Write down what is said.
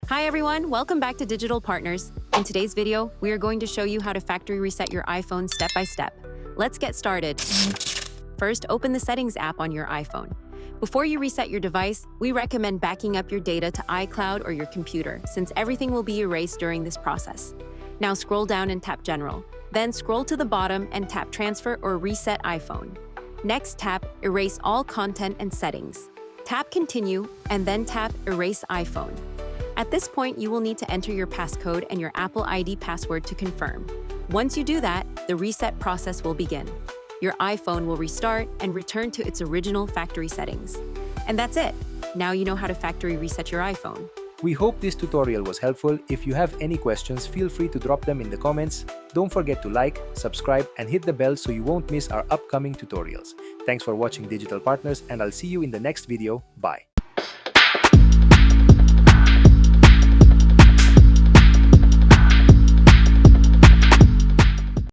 Hi everyone, welcome back to Digital Partners. In today's video, we are going to show you how to factory reset your iPhone step by step. Let's get started. First, open the Settings app on your iPhone. Before you reset your device, we recommend backing up your data to iCloud or your computer, since everything will be erased during this process. Now scroll down and tap General. Then scroll to the bottom and tap Transfer or Reset iPhone. Next, tap Erase All Content and Settings. Tap Continue, and then tap Erase iPhone. At this point, you will need to enter your passcode and your Apple ID password to confirm. Once you do that, the reset process will begin. Your iPhone will restart and return to its original factory settings. And that's it. Now you know how to factory reset your iPhone. We hope this tutorial was helpful. If you have any questions, feel free to drop them in the comments. Don't forget to like, subscribe, and hit the bell so you won't miss our upcoming tutorials. Thanks for watching Digital Partners, and I'll see you in the next video. Bye.